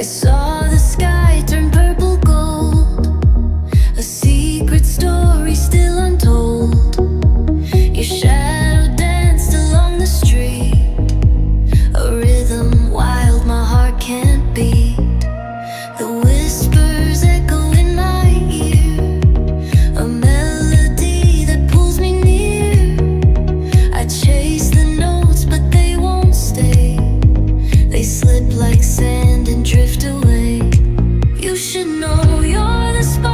I saw the sky turn purple gold, a secret story still untold. Your shadow danced along the street, a rhythm wild my heart can't beat. The whispers echo in my ear, a melody that pulls me near. I chase the notes but they won't stay, they slip like sand and drift away. You should know you're the spark